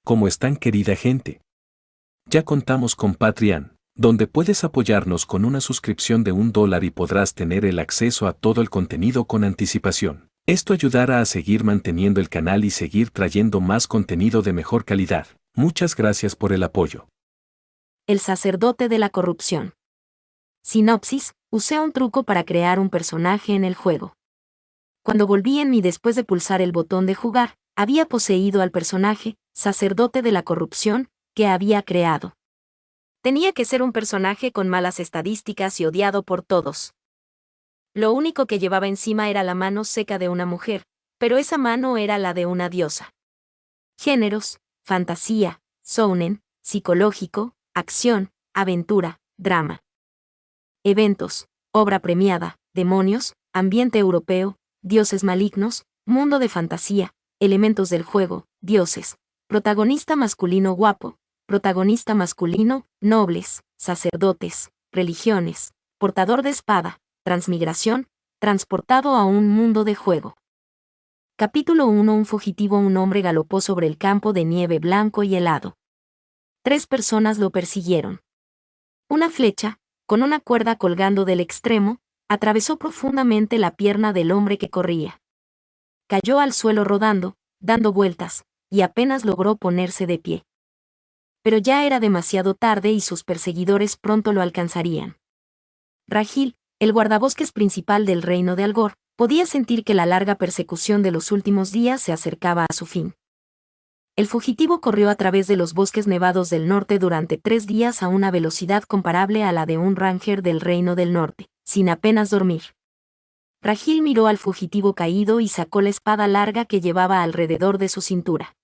¿Cómo están, querida gente? Ya contamos con Patreon, donde puedes apoyarnos con una suscripción de $1 y podrás tener el acceso a todo el contenido con anticipación. Esto ayudará a seguir manteniendo el canal y seguir trayendo más contenido de mejor calidad. Muchas gracias por el apoyo. El sacerdote de la corrupción. Sinopsis: usé un truco para crear un personaje en el juego. Cuando volví en mí después de pulsar el botón de jugar, había poseído al personaje, sacerdote de la corrupción, que había creado. Tenía que ser un personaje con malas estadísticas y odiado por todos. Lo único que llevaba encima era la mano seca de una mujer, pero esa mano era la de una diosa. Géneros: fantasía, shounen, psicológico, acción, aventura, drama. Eventos: obra premiada, demonios, ambiente europeo, dioses malignos, mundo de fantasía, elementos del juego, dioses, protagonista masculino guapo, protagonista masculino, nobles, sacerdotes, religiones, portador de espada, transmigración, transportado a un mundo de juego. Capítulo 1. Un fugitivo. Un hombre galopó sobre el campo de nieve blanco y helado. 3 personas lo persiguieron. Una flecha, con una cuerda colgando del extremo, atravesó profundamente la pierna del hombre que corría. Cayó al suelo rodando, dando vueltas, y apenas logró ponerse de pie. Pero ya era demasiado tarde y sus perseguidores pronto lo alcanzarían. Rahil, el guardabosques principal del reino de Algor, podía sentir que la larga persecución de los últimos días se acercaba a su fin. El fugitivo corrió a través de los bosques nevados del norte durante 3 días a una velocidad comparable a la de un ranger del Reino del Norte, sin apenas dormir. Rahil miró al fugitivo caído y sacó la espada larga que llevaba alrededor de su cintura.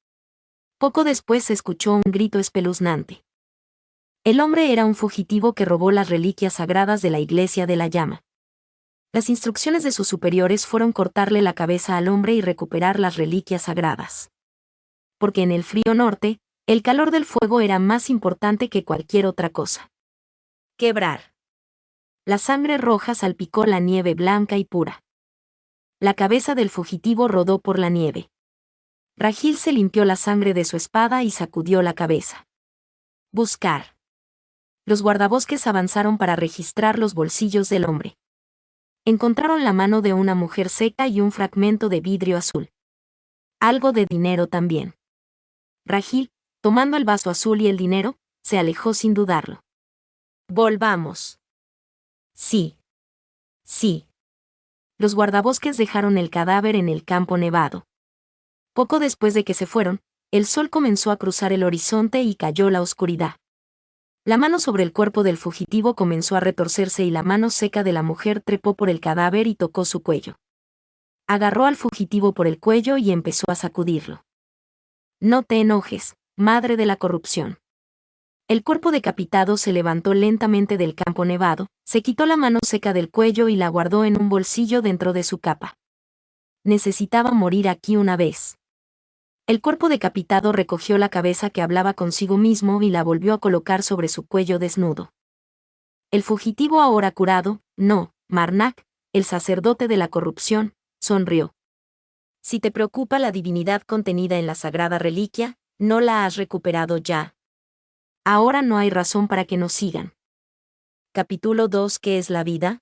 Poco después se escuchó un grito espeluznante. El hombre era un fugitivo que robó las reliquias sagradas de la Iglesia de la Llama. Las instrucciones de sus superiores fueron cortarle la cabeza al hombre y recuperar las reliquias sagradas. Porque en el frío norte, el calor del fuego era más importante que cualquier otra cosa. Quebrar. La sangre roja salpicó la nieve blanca y pura. La cabeza del fugitivo rodó por la nieve. Rahil se limpió la sangre de su espada y sacudió la cabeza. Buscar. Los guardabosques avanzaron para registrar los bolsillos del hombre. Encontraron la mano de una mujer seca y un fragmento de vidrio azul. Algo de dinero también. Rahil, tomando el vaso azul y el dinero, se alejó sin dudarlo. Volvamos. Sí. Sí. Los guardabosques dejaron el cadáver en el campo nevado. Poco después de que se fueron, el sol comenzó a cruzar el horizonte y cayó la oscuridad. La mano sobre el cuerpo del fugitivo comenzó a retorcerse y la mano seca de la mujer trepó por el cadáver y tocó su cuello. Agarró al fugitivo por el cuello y empezó a sacudirlo. No te enojes, madre de la corrupción. El cuerpo decapitado se levantó lentamente del campo nevado, se quitó la mano seca del cuello y la guardó en un bolsillo dentro de su capa. Necesitaba morir aquí una vez. El cuerpo decapitado recogió la cabeza que hablaba consigo mismo y la volvió a colocar sobre su cuello desnudo. El fugitivo ahora curado, no, Marnak, el sacerdote de la corrupción, sonrió. Si te preocupa la divinidad contenida en la sagrada reliquia, no la has recuperado ya. Ahora no hay razón para que nos sigan. Capítulo 2. ¿Qué es la vida?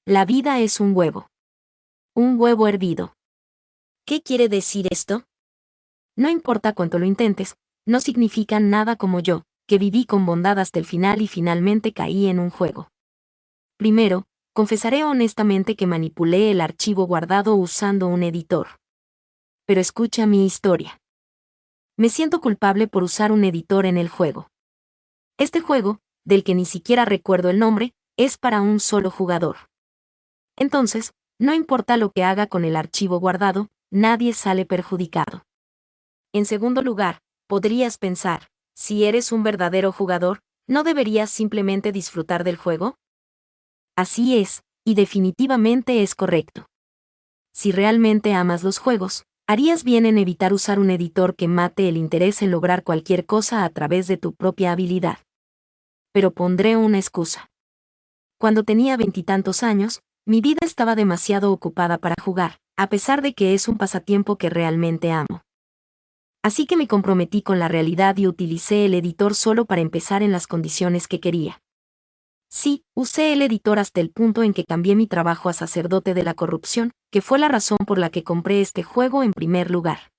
La vida es un huevo. Un huevo hervido. ¿Qué quiere decir esto? No importa cuánto lo intentes, no significa nada como yo, que viví con bondad hasta el final y finalmente caí en un juego. Primero, confesaré honestamente que manipulé el archivo guardado usando un editor. Pero escucha mi historia. Me siento culpable por usar un editor en el juego. Este juego, del que ni siquiera recuerdo el nombre, es para un solo jugador. Entonces, no importa lo que haga con el archivo guardado, nadie sale perjudicado. En segundo lugar, podrías pensar, si eres un verdadero jugador, ¿no deberías simplemente disfrutar del juego? Así es, y definitivamente es correcto. Si realmente amas los juegos, harías bien en evitar usar un editor que mate el interés en lograr cualquier cosa a través de tu propia habilidad. Pero pondré una excusa. Cuando tenía 20 y tantos años, mi vida estaba demasiado ocupada para jugar, a pesar de que es un pasatiempo que realmente amo. Así que me comprometí con la realidad y utilicé el editor solo para empezar en las condiciones que quería. Sí, usé el editor hasta el punto en que cambié mi trabajo a sacerdote de la corrupción, que fue la razón por la que compré este juego en primer lugar.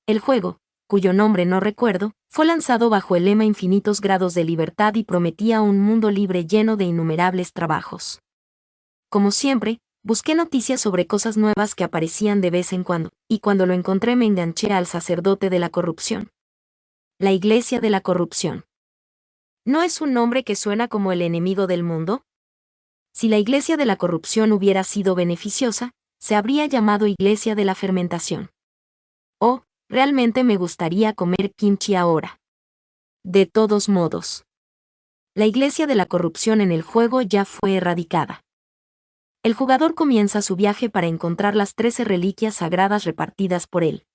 El juego, cuyo nombre no recuerdo, fue lanzado bajo el lema Infinitos grados de libertad y prometía un mundo libre lleno de innumerables trabajos. Como siempre, busqué noticias sobre cosas nuevas que aparecían de vez en cuando, y cuando lo encontré me enganché al sacerdote de la corrupción. La Iglesia de la Corrupción. ¿No es un nombre que suena como el enemigo del mundo? Si la Iglesia de la Corrupción hubiera sido beneficiosa, se habría llamado Iglesia de la Fermentación. Oh, realmente me gustaría comer kimchi ahora. De todos modos, la Iglesia de la Corrupción en el juego ya fue erradicada. El jugador comienza su viaje para encontrar las 13 reliquias sagradas repartidas por el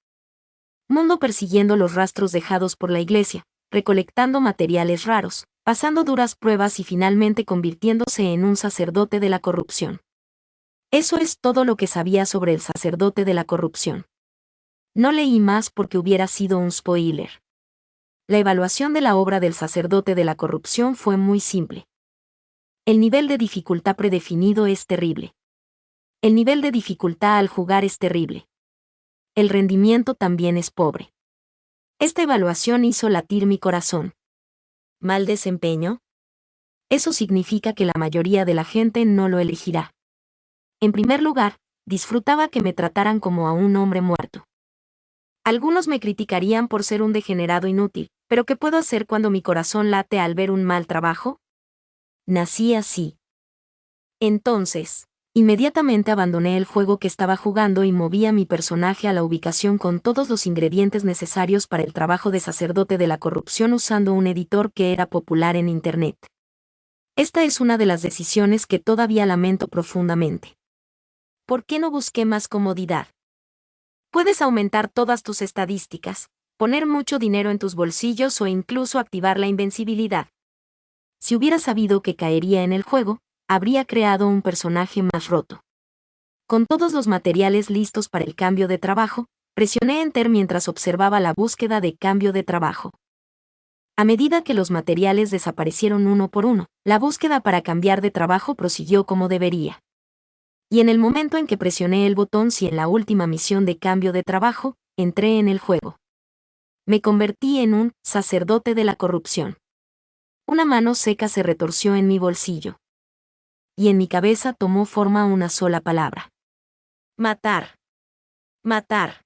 mundo, persiguiendo los rastros dejados por la Iglesia, recolectando materiales raros, pasando duras pruebas y finalmente convirtiéndose en un sacerdote de la corrupción. Eso es todo lo que sabía sobre el sacerdote de la corrupción. No leí más porque hubiera sido un spoiler. La evaluación de la obra del sacerdote de la corrupción fue muy simple. El nivel de dificultad predefinido es terrible. El nivel de dificultad al jugar es terrible. El rendimiento también es pobre. Esta evaluación hizo latir mi corazón. ¿Mal desempeño? Eso significa que la mayoría de la gente no lo elegirá. En primer lugar, disfrutaba que me trataran como a un hombre muerto. Algunos me criticarían por ser un degenerado inútil, pero ¿qué puedo hacer cuando mi corazón late al ver un mal trabajo? Nací así. Entonces, inmediatamente abandoné el juego que estaba jugando y moví a mi personaje a la ubicación con todos los ingredientes necesarios para el trabajo de sacerdote de la corrupción usando un editor que era popular en Internet. Esta es una de las decisiones que todavía lamento profundamente. ¿Por qué no busqué más comodidad? Puedes aumentar todas tus estadísticas, poner mucho dinero en tus bolsillos o incluso activar la invencibilidad. Si hubiera sabido que caería en el juego, habría creado un personaje más roto. Con todos los materiales listos para el cambio de trabajo, presioné Enter mientras observaba la búsqueda de cambio de trabajo. A medida que los materiales desaparecieron uno por uno, la búsqueda para cambiar de trabajo prosiguió como debería. Y en el momento en que presioné el botón sí en la última misión de cambio de trabajo, entré en el juego. Me convertí en un sacerdote de la corrupción. Una mano seca se retorció en mi bolsillo. Y en mi cabeza tomó forma una sola palabra. Matar. Matar.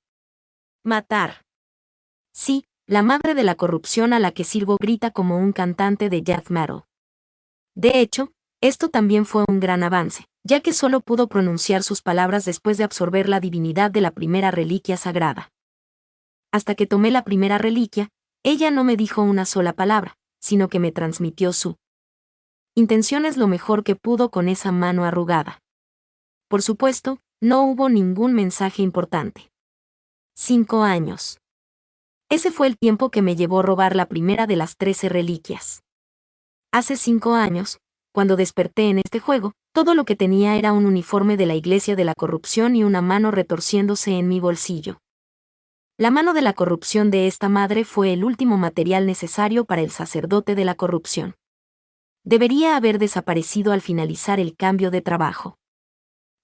Matar. Sí, la madre de la corrupción a la que sirvo grita como un cantante de death metal. De hecho, esto también fue un gran avance, ya que solo pudo pronunciar sus palabras después de absorber la divinidad de la primera reliquia sagrada. Hasta que tomé la primera reliquia, ella no me dijo una sola palabra, sino que me transmitió su intenciones lo mejor que pudo con esa mano arrugada. Por supuesto, no hubo ningún mensaje importante. 5 años. Ese fue el tiempo que me llevó robar la primera de las 13 reliquias. Hace 5 años, cuando desperté en este juego, todo lo que tenía era un uniforme de la Iglesia de la Corrupción y una mano retorciéndose en mi bolsillo. La mano de la corrupción de esta madre fue el último material necesario para el sacerdote de la corrupción. Debería haber desaparecido al finalizar el cambio de trabajo.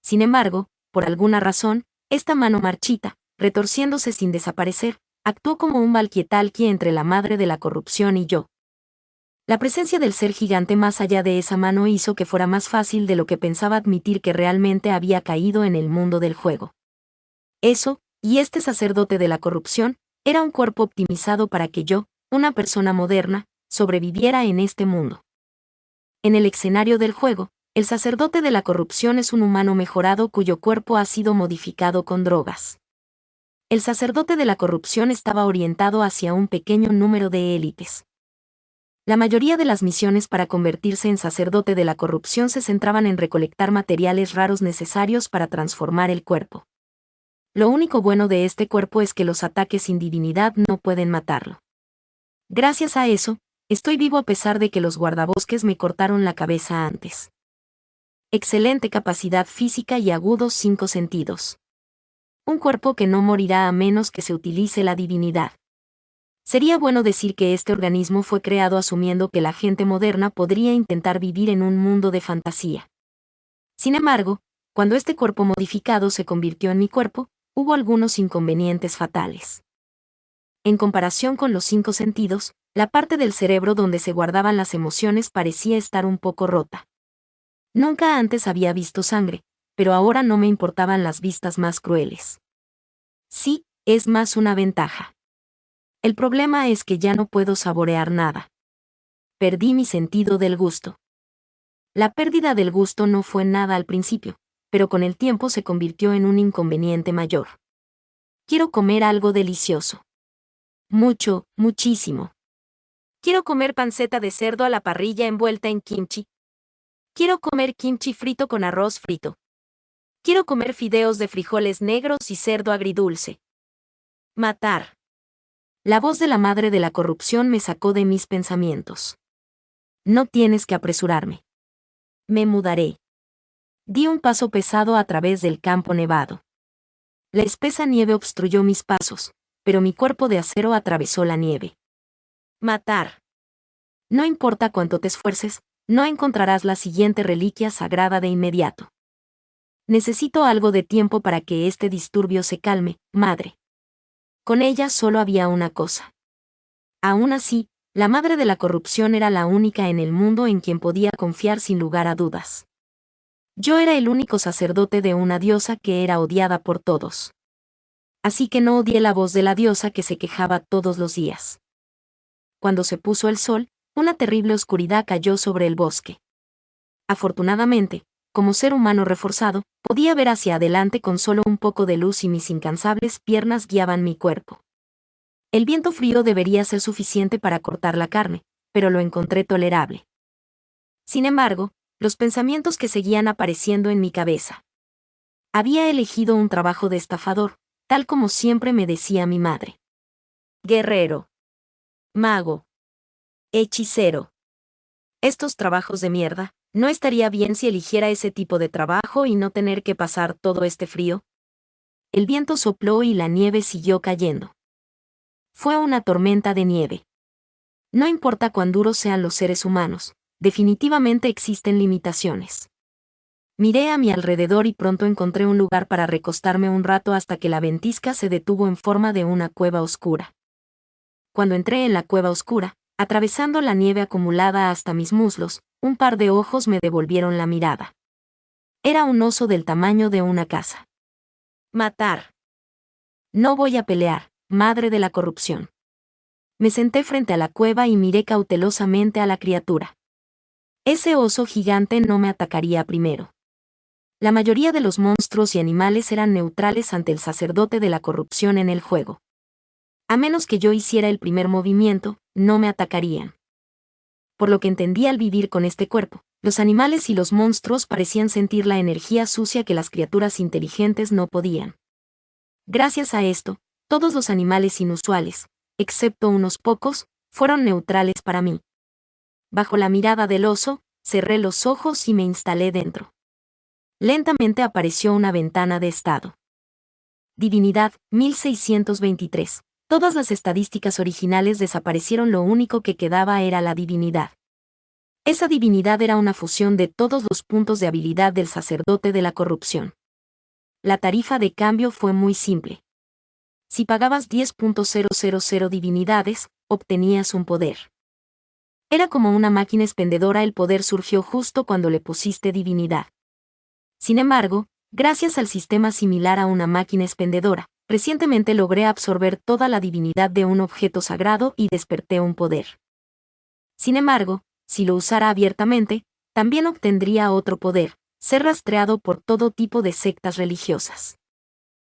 Sin embargo, por alguna razón, esta mano marchita, retorciéndose sin desaparecer, actuó como un walkie-talkie entre la madre de la corrupción y yo. La presencia del ser gigante más allá de esa mano hizo que fuera más fácil de lo que pensaba admitir que realmente había caído en el mundo del juego. Eso, y este sacerdote de la corrupción, era un cuerpo optimizado para que yo, una persona moderna, sobreviviera en este mundo. En el escenario del juego, el sacerdote de la corrupción es un humano mejorado cuyo cuerpo ha sido modificado con drogas. El sacerdote de la corrupción estaba orientado hacia un pequeño número de élites. La mayoría de las misiones para convertirse en sacerdote de la corrupción se centraban en recolectar materiales raros necesarios para transformar el cuerpo. Lo único bueno de este cuerpo es que los ataques sin divinidad no pueden matarlo. Gracias a eso, estoy vivo a pesar de que los guardabosques me cortaron la cabeza antes. Excelente capacidad física y agudos 5 sentidos. Un cuerpo que no morirá a menos que se utilice la divinidad. Sería bueno decir que este organismo fue creado asumiendo que la gente moderna podría intentar vivir en un mundo de fantasía. Sin embargo, cuando este cuerpo modificado se convirtió en mi cuerpo, hubo algunos inconvenientes fatales. En comparación con los 5 sentidos, la parte del cerebro donde se guardaban las emociones parecía estar un poco rota. Nunca antes había visto sangre, pero ahora no me importaban las vistas más crueles. Sí, es más una ventaja. El problema es que ya no puedo saborear nada. Perdí mi sentido del gusto. La pérdida del gusto no fue nada al principio, pero con el tiempo se convirtió en un inconveniente mayor. Quiero comer algo delicioso. Mucho, muchísimo. Quiero comer panceta de cerdo a la parrilla envuelta en kimchi. Quiero comer kimchi frito con arroz frito. Quiero comer fideos de frijoles negros y cerdo agridulce. Matar. La voz de la madre de la corrupción me sacó de mis pensamientos. No tienes que apresurarme. Me mudaré. Di un paso pesado a través del campo nevado. La espesa nieve obstruyó mis pasos, pero mi cuerpo de acero atravesó la nieve. Matar. No importa cuánto te esfuerces, no encontrarás la siguiente reliquia sagrada de inmediato. Necesito algo de tiempo para que este disturbio se calme, madre. Con ella solo había una cosa. Aún así, la madre de la corrupción era la única en el mundo en quien podía confiar sin lugar a dudas. Yo era el único sacerdote de una diosa que era odiada por todos. Así que no odié la voz de la diosa que se quejaba todos los días. Cuando se puso el sol, una terrible oscuridad cayó sobre el bosque. Afortunadamente, como ser humano reforzado, podía ver hacia adelante con solo un poco de luz y mis incansables piernas guiaban mi cuerpo. El viento frío debería ser suficiente para cortar la carne, pero lo encontré tolerable. Sin embargo, los pensamientos que seguían apareciendo en mi cabeza. Había elegido un trabajo de estafador, tal como siempre me decía mi madre. Guerrero. Mago. Hechicero. Estos trabajos de mierda, ¿no estaría bien si eligiera ese tipo de trabajo y no tener que pasar todo este frío? El viento sopló y la nieve siguió cayendo. Fue una tormenta de nieve. No importa cuán duros sean los seres humanos, definitivamente existen limitaciones. Miré a mi alrededor y pronto encontré un lugar para recostarme un rato hasta que la ventisca se detuvo en forma de una cueva oscura. Cuando entré en la cueva oscura, atravesando la nieve acumulada hasta mis muslos, un par de ojos me devolvieron la mirada. Era un oso del tamaño de una casa. Matar. No voy a pelear, madre de la corrupción. Me senté frente a la cueva y miré cautelosamente a la criatura. Ese oso gigante no me atacaría primero. La mayoría de los monstruos y animales eran neutrales ante el sacerdote de la corrupción en el juego. A menos que yo hiciera el primer movimiento, no me atacarían. Por lo que entendí al vivir con este cuerpo, los animales y los monstruos parecían sentir la energía sucia que las criaturas inteligentes no podían. Gracias a esto, todos los animales inusuales, excepto unos pocos, fueron neutrales para mí. Bajo la mirada del oso, cerré los ojos y me instalé dentro. Lentamente apareció una ventana de estado. Divinidad, 1623. Todas las estadísticas originales desaparecieron, lo único que quedaba era la divinidad. Esa divinidad era una fusión de todos los puntos de habilidad del sacerdote de la corrupción. La tarifa de cambio fue muy simple. Si pagabas 10.000 divinidades, obtenías un poder. Era como una máquina expendedora, el poder surgió justo cuando le pusiste divinidad. Sin embargo, gracias al sistema similar a una máquina expendedora, recientemente logré absorber toda la divinidad de un objeto sagrado y desperté un poder. Sin embargo, si lo usara abiertamente, también obtendría otro poder, ser rastreado por todo tipo de sectas religiosas.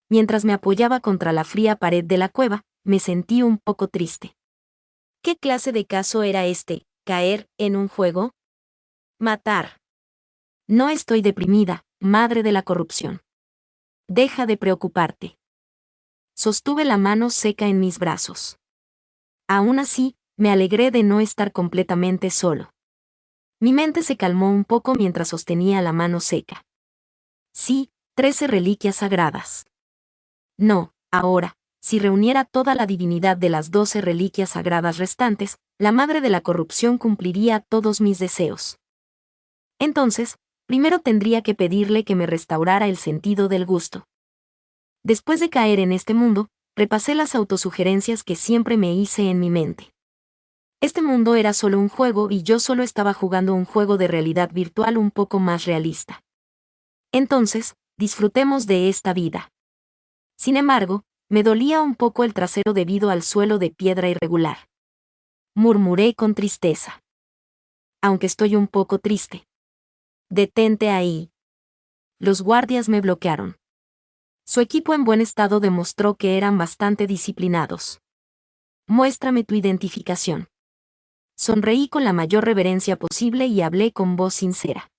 Mientras me apoyaba contra la fría pared de la cueva, me sentí un poco triste. ¿Qué clase de caso era este, caer en un juego? Matar. No estoy deprimida, madre de la corrupción. Deja de preocuparte. Sostuve la mano seca en mis brazos. Aún así, me alegré de no estar completamente solo. Mi mente se calmó un poco mientras sostenía la mano seca. Sí, 13 reliquias sagradas. No, ahora, si reuniera toda la divinidad de las 12 reliquias sagradas restantes, la madre de la corrupción cumpliría todos mis deseos. Entonces, primero tendría que pedirle que me restaurara el sentido del gusto. Después de caer en este mundo, repasé las autosugerencias que siempre me hice en mi mente. Este mundo era solo un juego y yo solo estaba jugando un juego de realidad virtual un poco más realista. Entonces, disfrutemos de esta vida. Sin embargo, me dolía un poco el trasero debido al suelo de piedra irregular. Murmuré con tristeza. Aunque estoy un poco triste. Detente ahí. Los guardias me bloquearon. Su equipo en buen estado demostró que eran bastante disciplinados. Muéstrame tu identificación. Sonreí con la mayor reverencia posible y hablé con voz sincera.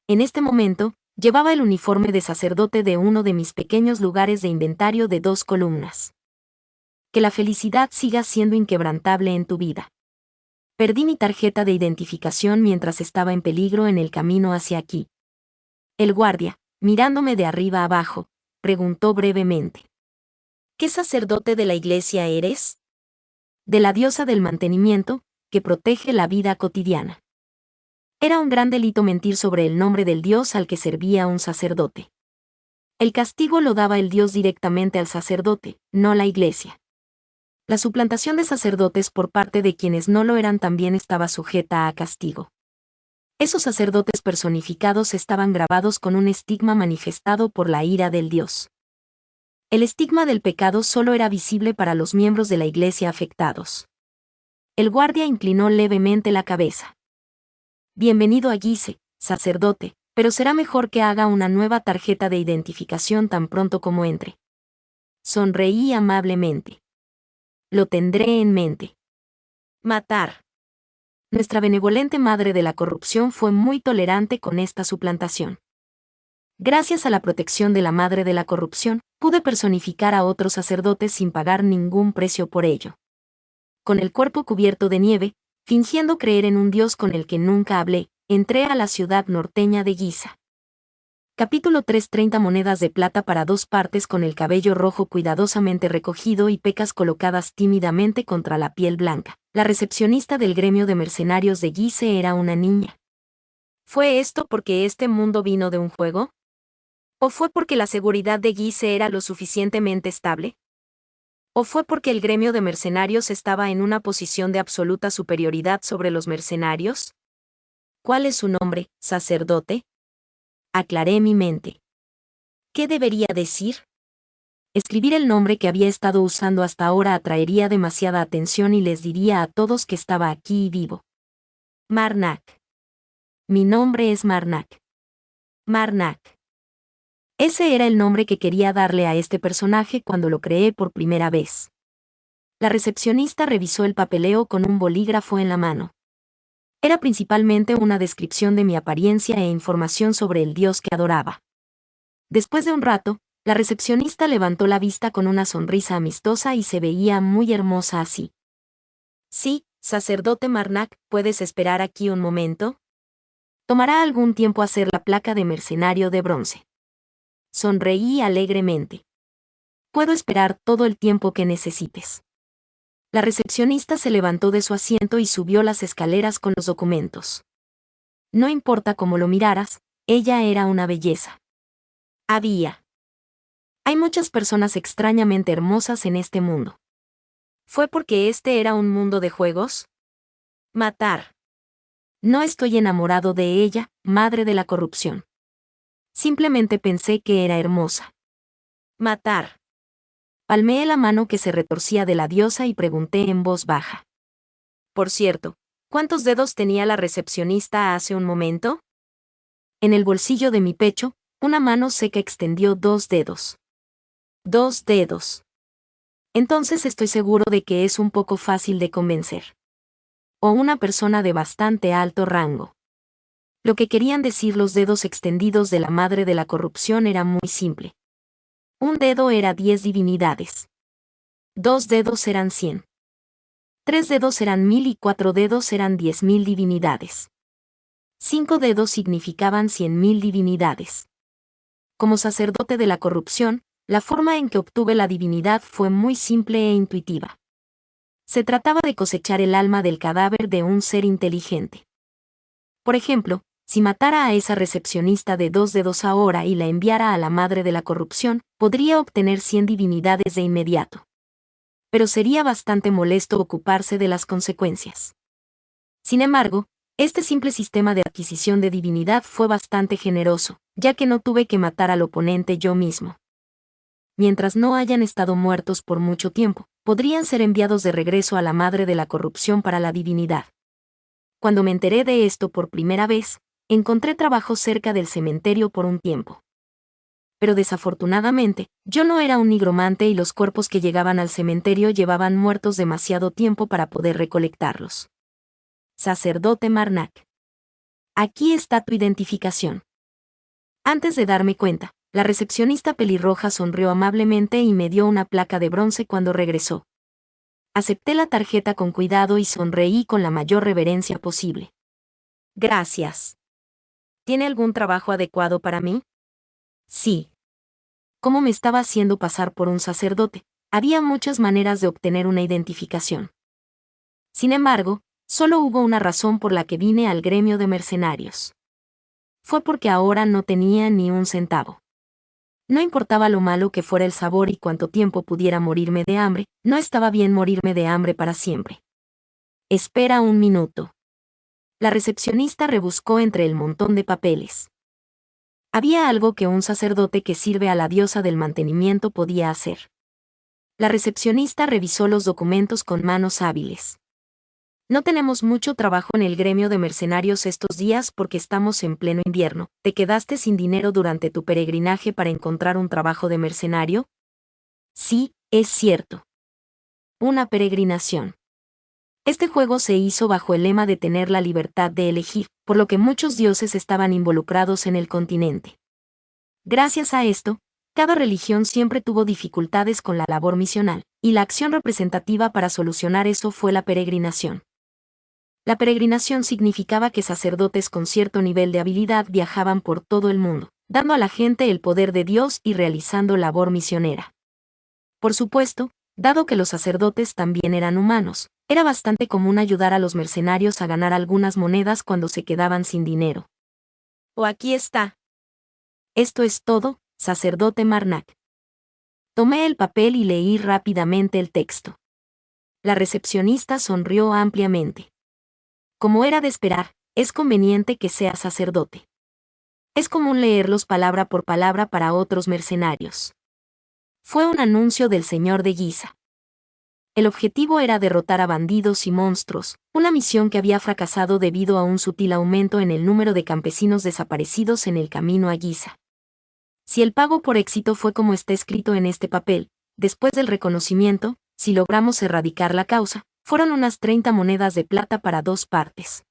En este momento, llevaba el uniforme de sacerdote de uno de mis pequeños lugares de inventario de 2 columnas. Que la felicidad siga siendo inquebrantable en tu vida. Perdí mi tarjeta de identificación mientras estaba en peligro en el camino hacia aquí. El guardia, mirándome de arriba abajo, preguntó brevemente. ¿Qué sacerdote de la iglesia eres? De la diosa del mantenimiento, que protege la vida cotidiana. Era un gran delito mentir sobre el nombre del dios al que servía un sacerdote. El castigo lo daba el dios directamente al sacerdote, no la iglesia. La suplantación de sacerdotes por parte de quienes no lo eran también estaba sujeta a castigo. Esos sacerdotes personificados estaban grabados con un estigma manifestado por la ira del dios. El estigma del pecado solo era visible para los miembros de la iglesia afectados. El guardia inclinó levemente la cabeza. Bienvenido a Guise, sacerdote, pero será mejor que haga una nueva tarjeta de identificación tan pronto como entre. Sonreí amablemente. Lo tendré en mente. Matar. Nuestra benevolente madre de la corrupción fue muy tolerante con esta suplantación. Gracias a la protección de la madre de la corrupción, pude personificar a otros sacerdotes sin pagar ningún precio por ello. Con el cuerpo cubierto de nieve, fingiendo creer en un dios con el que nunca hablé, entré a la ciudad norteña de Giza. Capítulo 3: 30 monedas de plata para 2 partes con el cabello rojo cuidadosamente recogido y pecas colocadas tímidamente contra la piel blanca. La recepcionista del gremio de mercenarios de Guise era una niña. ¿Fue esto porque este mundo vino de un juego? ¿O fue porque la seguridad de Guise era lo suficientemente estable? ¿O fue porque el gremio de mercenarios estaba en una posición de absoluta superioridad sobre los mercenarios? ¿Cuál es su nombre, sacerdote? Aclaré mi mente. ¿Qué debería decir? Escribir el nombre que había estado usando hasta ahora atraería demasiada atención y les diría a todos que estaba aquí y vivo. Marnak. Mi nombre es Marnak. Marnak. Ese era el nombre que quería darle a este personaje cuando lo creé por primera vez. La recepcionista revisó el papeleo con un bolígrafo en la mano. Era principalmente una descripción de mi apariencia e información sobre el dios que adoraba. Después de un rato, la recepcionista levantó la vista con una sonrisa amistosa y se veía muy hermosa así. Sí, sacerdote Marnak, ¿puedes esperar aquí un momento? Tomará algún tiempo hacer la placa de mercenario de bronce. Sonreí alegremente. Puedo esperar todo el tiempo que necesites. La recepcionista se levantó de su asiento y subió las escaleras con los documentos. No importa cómo lo miraras, ella era una belleza. Hay muchas personas extrañamente hermosas en este mundo. ¿Fue porque este era un mundo de juegos? Matar. No estoy enamorado de ella, madre de la corrupción. Simplemente pensé que era hermosa. Matar. Palmeé la mano que se retorcía de la diosa y pregunté en voz baja. Por cierto, ¿cuántos dedos tenía la recepcionista hace un momento? En el bolsillo de mi pecho, una mano seca extendió 2 dedos. 2 dedos. Entonces estoy seguro de que es un poco fácil de convencer. O una persona de bastante alto rango. Lo que querían decir los dedos extendidos de la madre de la corrupción era muy simple. Un dedo era 10 divinidades. 2 dedos eran 100. 3 dedos eran 1000 y 4 dedos eran 10.000 divinidades. 5 dedos significaban 100.000 divinidades. Como sacerdote de la corrupción, la forma en que obtuve la divinidad fue muy simple e intuitiva. Se trataba de cosechar el alma del cadáver de un ser inteligente. Por ejemplo, si matara a esa recepcionista de 2 dedos ahora y la enviara a la madre de la corrupción, podría obtener 100 divinidades de inmediato. Pero sería bastante molesto ocuparse de las consecuencias. Sin embargo, este simple sistema de adquisición de divinidad fue bastante generoso, ya que no tuve que matar al oponente yo mismo. Mientras no hayan estado muertos por mucho tiempo, podrían ser enviados de regreso a la madre de la corrupción para la divinidad. Cuando me enteré de esto por primera vez, encontré trabajo cerca del cementerio por un tiempo. Pero desafortunadamente, yo no era un nigromante y los cuerpos que llegaban al cementerio llevaban muertos demasiado tiempo para poder recolectarlos. Sacerdote Marnak. Aquí está tu identificación. Antes de darme cuenta, la recepcionista pelirroja sonrió amablemente y me dio una placa de bronce cuando regresó. Acepté la tarjeta con cuidado y sonreí con la mayor reverencia posible. Gracias. ¿Tiene algún trabajo adecuado para mí? Sí. Como me estaba haciendo pasar por un sacerdote, había muchas maneras de obtener una identificación. Sin embargo, solo hubo una razón por la que vine al gremio de mercenarios. Fue porque ahora no tenía ni un centavo. No importaba lo malo que fuera el sabor y cuánto tiempo pudiera morirme de hambre, no estaba bien morirme de hambre para siempre. Espera un minuto. La recepcionista rebuscó entre el montón de papeles. Había algo que un sacerdote que sirve a la diosa del mantenimiento podía hacer. La recepcionista revisó los documentos con manos hábiles. No tenemos mucho trabajo en el gremio de mercenarios estos días porque estamos en pleno invierno. ¿Te quedaste sin dinero durante tu peregrinaje para encontrar un trabajo de mercenario? Sí, es cierto. Una peregrinación. Este juego se hizo bajo el lema de tener la libertad de elegir, por lo que muchos dioses estaban involucrados en el continente. Gracias a esto, cada religión siempre tuvo dificultades con la labor misional, y la acción representativa para solucionar eso fue la peregrinación. La peregrinación significaba que sacerdotes con cierto nivel de habilidad viajaban por todo el mundo, dando a la gente el poder de Dios y realizando labor misionera. Por supuesto, dado que los sacerdotes también eran humanos, era bastante común ayudar a los mercenarios a ganar algunas monedas cuando se quedaban sin dinero. O aquí está. Esto es todo, sacerdote Marnak. Tomé el papel y leí rápidamente el texto. La recepcionista sonrió ampliamente. Como era de esperar, es conveniente que sea sacerdote. Es común leerlos palabra por palabra para otros mercenarios. Fue un anuncio del señor de Giza. El objetivo era derrotar a bandidos y monstruos, una misión que había fracasado debido a un sutil aumento en el número de campesinos desaparecidos en el camino a Giza. Si el pago por éxito fue como está escrito en este papel, después del reconocimiento, si logramos erradicar la causa, fueron unas 30 monedas de plata para 2 partes.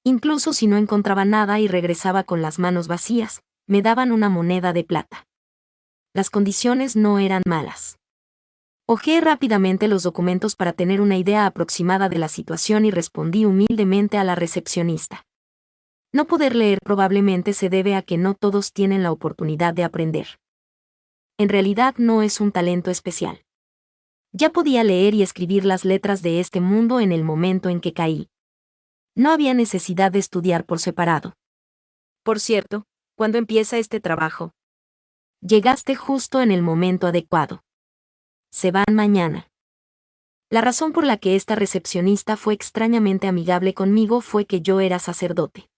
Incluso si no encontraba nada y regresaba con las manos vacías, me daban una moneda de plata. Las condiciones no eran malas. Hojeé rápidamente los documentos para tener una idea aproximada de la situación y respondí humildemente a la recepcionista. No poder leer probablemente se debe a que no todos tienen la oportunidad de aprender. En realidad no es un talento especial. Ya podía leer y escribir las letras de este mundo en el momento en que caí. No había necesidad de estudiar por separado. Por cierto, ¿cuándo empieza este trabajo? Llegaste justo en el momento adecuado. Se van mañana. La razón por la que esta recepcionista fue extrañamente amigable conmigo fue que yo era sacerdote.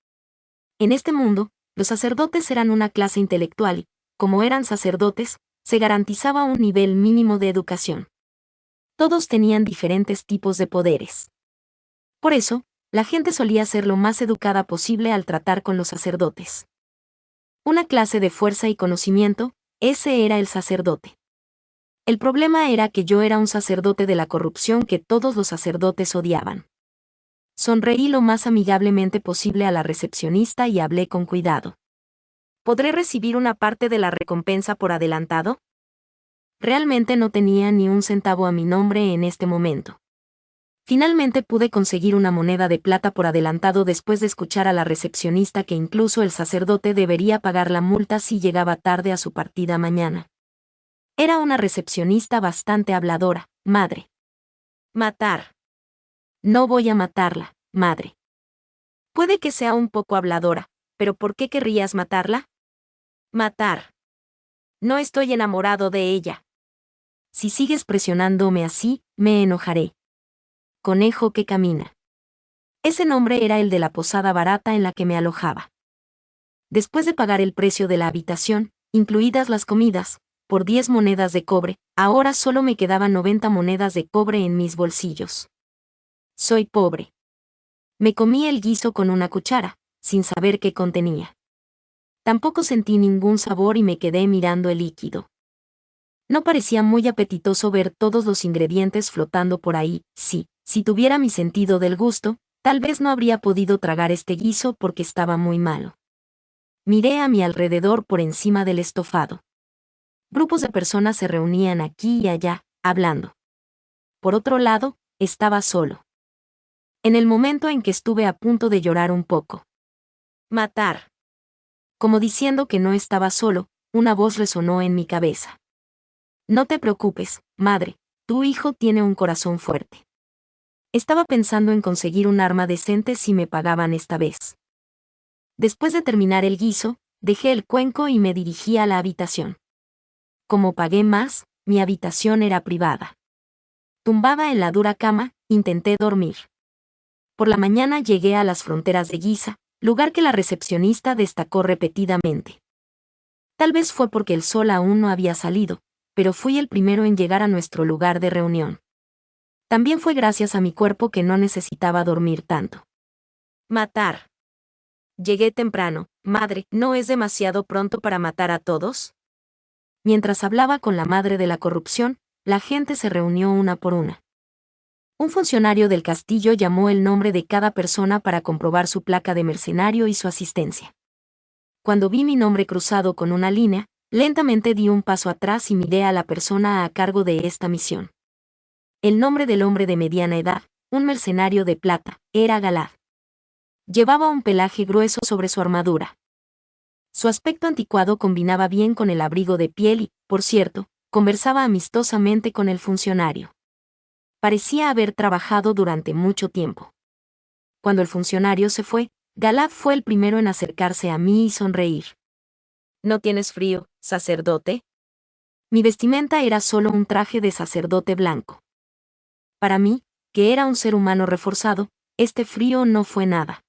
En este mundo, los sacerdotes eran una clase intelectual y, como eran sacerdotes, se garantizaba un nivel mínimo de educación. Todos tenían diferentes tipos de poderes. Por eso, la gente solía ser lo más educada posible al tratar con los sacerdotes. Una clase de fuerza y conocimiento, ese era el sacerdote. El problema era que yo era un sacerdote de la corrupción que todos los sacerdotes odiaban. Sonreí lo más amigablemente posible a la recepcionista y hablé con cuidado. ¿Podré recibir una parte de la recompensa por adelantado? Realmente no tenía ni un centavo a mi nombre en este momento. Finalmente pude conseguir una moneda de plata por adelantado después de escuchar a la recepcionista que incluso el sacerdote debería pagar la multa si llegaba tarde a su partida mañana. Era una recepcionista bastante habladora, madre. Matar. No voy a matarla, madre. Puede que sea un poco habladora, pero ¿por qué querrías matarla? Matar. No estoy enamorado de ella. Si sigues presionándome así, me enojaré. Conejo que camina. Ese nombre era el de la posada barata en la que me alojaba. Después de pagar el precio de la habitación, incluidas las comidas, por 10 monedas de cobre, ahora solo me quedaban 90 monedas de cobre en mis bolsillos. Soy pobre. Me comí el guiso con una cuchara, sin saber qué contenía. Tampoco sentí ningún sabor y me quedé mirando el líquido. No parecía muy apetitoso ver todos los ingredientes flotando por ahí. Sí, si tuviera mi sentido del gusto, tal vez no habría podido tragar este guiso porque estaba muy malo. Miré a mi alrededor por encima del estofado. Grupos de personas se reunían aquí y allá, hablando. Por otro lado, estaba solo. En el momento en que estuve a punto de llorar un poco. Matar. Como diciendo que no estaba solo, una voz resonó en mi cabeza. No te preocupes, madre, tu hijo tiene un corazón fuerte. Estaba pensando en conseguir un arma decente si me pagaban esta vez. Después de terminar el guiso, dejé el cuenco y me dirigí a la habitación. Como pagué más, mi habitación era privada. Tumbada en la dura cama, intenté dormir. Por la mañana llegué a las fronteras de Giza, lugar que la recepcionista destacó repetidamente. Tal vez fue porque el sol aún no había salido, pero fui el primero en llegar a nuestro lugar de reunión. También fue gracias a mi cuerpo que no necesitaba dormir tanto. Matar. Llegué temprano, madre, ¿no es demasiado pronto para matar a todos? Mientras hablaba con la madre de la corrupción, la gente se reunió una por una. Un funcionario del castillo llamó el nombre de cada persona para comprobar su placa de mercenario y su asistencia. Cuando vi mi nombre cruzado con una línea, lentamente di un paso atrás y miré a la persona a cargo de esta misión. El nombre del hombre de mediana edad, un mercenario de plata, era Galad. Llevaba un pelaje grueso sobre su armadura. Su aspecto anticuado combinaba bien con el abrigo de piel y, por cierto, conversaba amistosamente con el funcionario. Parecía haber trabajado durante mucho tiempo. Cuando el funcionario se fue, Galad fue el primero en acercarse a mí y sonreír. ¿No tienes frío, sacerdote? Mi vestimenta era solo un traje de sacerdote blanco. Para mí, que era un ser humano reforzado, este frío no fue nada.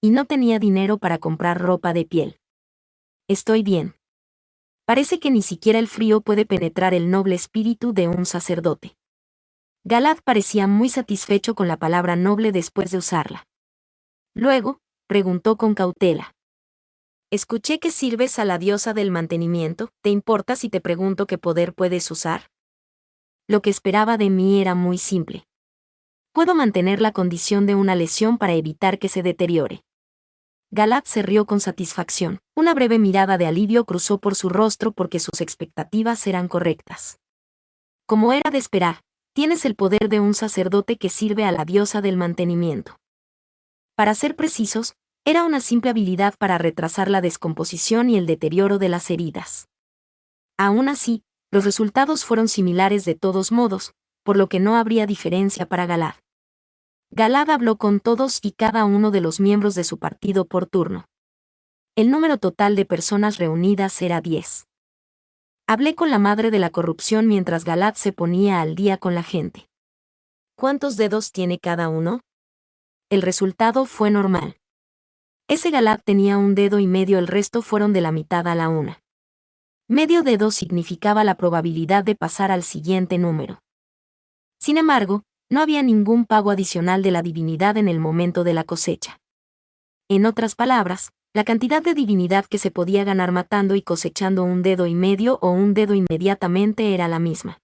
Y no tenía dinero para comprar ropa de piel. Estoy bien. Parece que ni siquiera el frío puede penetrar el noble espíritu de un sacerdote. Galad parecía muy satisfecho con la palabra noble después de usarla. Luego, preguntó con cautela. Escuché que sirves a la diosa del mantenimiento, ¿te importa si te pregunto qué poder puedes usar? Lo que esperaba de mí era muy simple. Puedo mantener la condición de una lesión para evitar que se deteriore. Galad se rió con satisfacción. Una breve mirada de alivio cruzó por su rostro porque sus expectativas eran correctas. Como era de esperar, tienes el poder de un sacerdote que sirve a la diosa del mantenimiento. Para ser precisos, era una simple habilidad para retrasar la descomposición y el deterioro de las heridas. Aún así, los resultados fueron similares de todos modos, por lo que no habría diferencia para Galad. Galad habló con todos y cada uno de los miembros de su partido por turno. El número total de personas reunidas era 10. Hablé con la madre de la corrupción mientras Galad se ponía al día con la gente. ¿Cuántos dedos tiene cada uno? El resultado fue normal. Ese Galad tenía un dedo y medio, el resto fueron de la mitad a la una. Medio dedo significaba la probabilidad de pasar al siguiente número. Sin embargo, no había ningún pago adicional de la divinidad en el momento de la cosecha. En otras palabras, la cantidad de divinidad que se podía ganar matando y cosechando un dedo y medio o un dedo inmediatamente era la misma.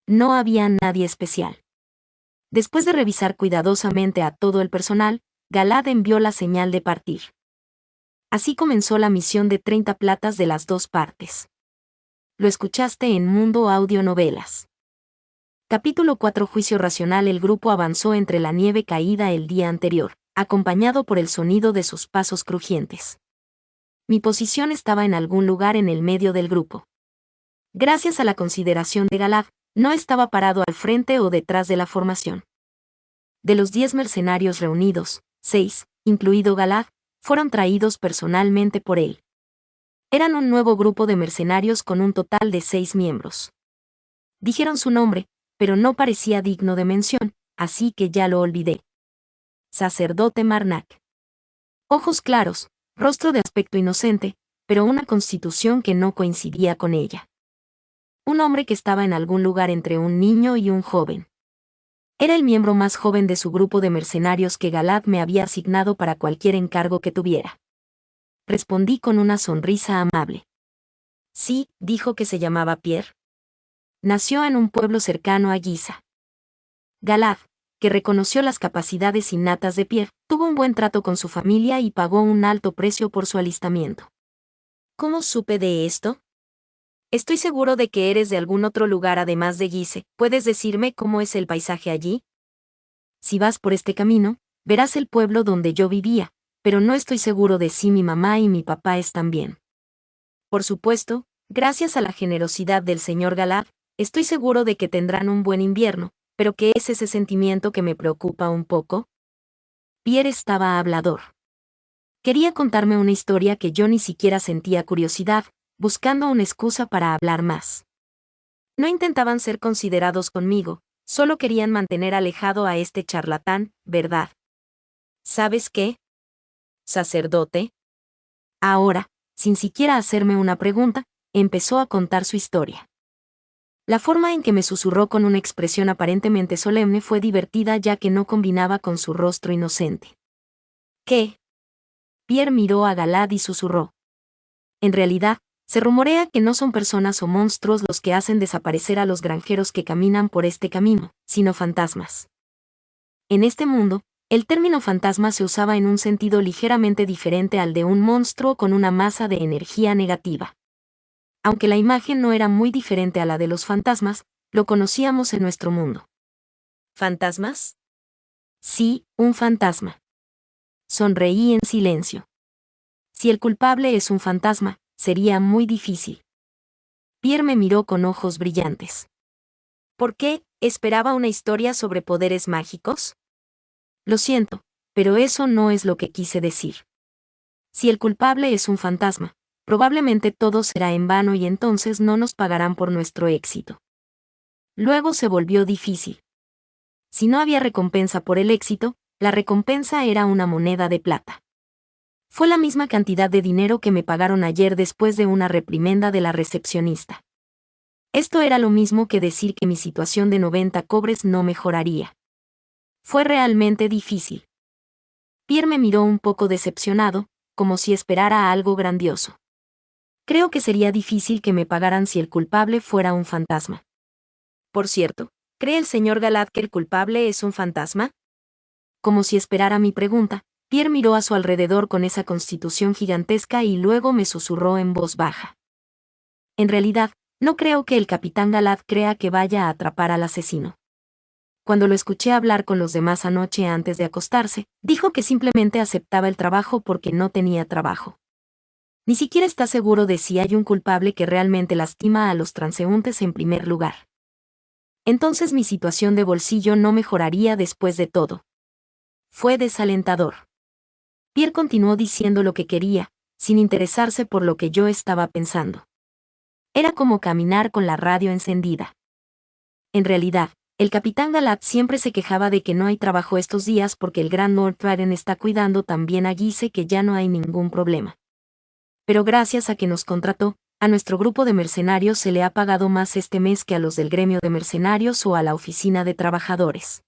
No había nadie especial. Después de revisar cuidadosamente a todo el personal, Galad envió la señal de partir. Así comenzó la misión de 30 platas de las dos partes. Lo escuchaste en Mundo Audio Novelas. Capítulo 4 Juicio racional. El grupo avanzó entre la nieve caída el día anterior, acompañado por el sonido de sus pasos crujientes. Mi posición estaba en algún lugar en el medio del grupo. Gracias a la consideración de Galad, no estaba parado al frente o detrás de la formación. De los 10 mercenarios reunidos, 6, incluido Galad, fueron traídos personalmente por él. Eran un nuevo grupo de mercenarios con un total de 6 miembros. Dijeron su nombre, pero no parecía digno de mención, así que ya lo olvidé. Sacerdote Marnak. Ojos claros, rostro de aspecto inocente, pero una constitución que no coincidía con ella. Un hombre que estaba en algún lugar entre un niño y un joven. Era el miembro más joven de su grupo de mercenarios que Galad me había asignado para cualquier encargo que tuviera. Respondí con una sonrisa amable. Sí, dijo que se llamaba Pierre. Nació en un pueblo cercano a Giza. Galad, que reconoció las capacidades innatas de Pierre, tuvo un buen trato con su familia y pagó un alto precio por su alistamiento. ¿Cómo supe de esto? Estoy seguro de que eres de algún otro lugar además de Gizeh. ¿Puedes decirme cómo es el paisaje allí? Si vas por este camino, verás el pueblo donde yo vivía, pero no estoy seguro de si mi mamá y mi papá están bien. Por supuesto, gracias a la generosidad del señor Galad, estoy seguro de que tendrán un buen invierno, pero ¿qué es ese sentimiento que me preocupa un poco? Pierre estaba hablador. Quería contarme una historia que yo ni siquiera sentía curiosidad, buscando una excusa para hablar más. No intentaban ser considerados conmigo, solo querían mantener alejado a este charlatán, ¿verdad? ¿Sabes qué? Sacerdote. Ahora, sin siquiera hacerme una pregunta, empezó a contar su historia. La forma en que me susurró con una expresión aparentemente solemne fue divertida ya que no combinaba con su rostro inocente. ¿Qué? Pierre miró a Galad y susurró. En realidad, se rumorea que no son personas o monstruos los que hacen desaparecer a los granjeros que caminan por este camino, sino fantasmas. En este mundo, el término fantasma se usaba en un sentido ligeramente diferente al de un monstruo con una masa de energía negativa. Aunque la imagen no era muy diferente a la de los fantasmas, lo conocíamos en nuestro mundo. ¿Fantasmas? Sí, un fantasma. Sonreí en silencio. Si el culpable es un fantasma, sería muy difícil. Pierre me miró con ojos brillantes. ¿Por qué? ¿Esperaba una historia sobre poderes mágicos? Lo siento, pero eso no es lo que quise decir. Si el culpable es un fantasma, probablemente todo será en vano y entonces no nos pagarán por nuestro éxito. Luego se volvió difícil. Si no había recompensa por el éxito, la recompensa era una moneda de plata. Fue la misma cantidad de dinero que me pagaron ayer después de una reprimenda de la recepcionista. Esto era lo mismo que decir que mi situación de 90 cobres no mejoraría. Fue realmente difícil. Pierre me miró un poco decepcionado, como si esperara algo grandioso. Creo que sería difícil que me pagaran si el culpable fuera un fantasma. Por cierto, ¿cree el señor Galad que el culpable es un fantasma? Como si esperara mi pregunta, Pierre miró a su alrededor con esa constitución gigantesca y luego me susurró en voz baja. En realidad, no creo que el capitán Galad crea que vaya a atrapar al asesino. Cuando lo escuché hablar con los demás anoche antes de acostarse, dijo que simplemente aceptaba el trabajo porque no tenía trabajo. Ni siquiera está seguro de si hay un culpable que realmente lastima a los transeúntes en primer lugar. Entonces mi situación de bolsillo no mejoraría después de todo. Fue desalentador. Pierre continuó diciendo lo que quería, sin interesarse por lo que yo estaba pensando. Era como caminar con la radio encendida. En realidad, el capitán Galad siempre se quejaba de que no hay trabajo estos días porque el gran Lord Raden está cuidando tan bien a Gizeh que ya no hay ningún problema. Pero gracias a que nos contrató, a nuestro grupo de mercenarios se le ha pagado más este mes que a los del gremio de mercenarios o a la oficina de trabajadores.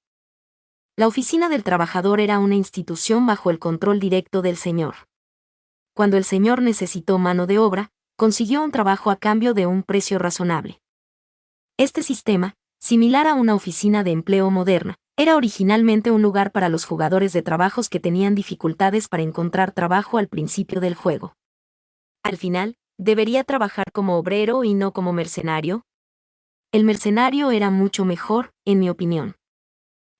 La oficina del trabajador era una institución bajo el control directo del señor. Cuando el señor necesitó mano de obra, consiguió un trabajo a cambio de un precio razonable. Este sistema, similar a una oficina de empleo moderna, era originalmente un lugar para los jugadores de trabajos que tenían dificultades para encontrar trabajo al principio del juego. Al final, ¿debería trabajar como obrero y no como mercenario? El mercenario era mucho mejor, en mi opinión.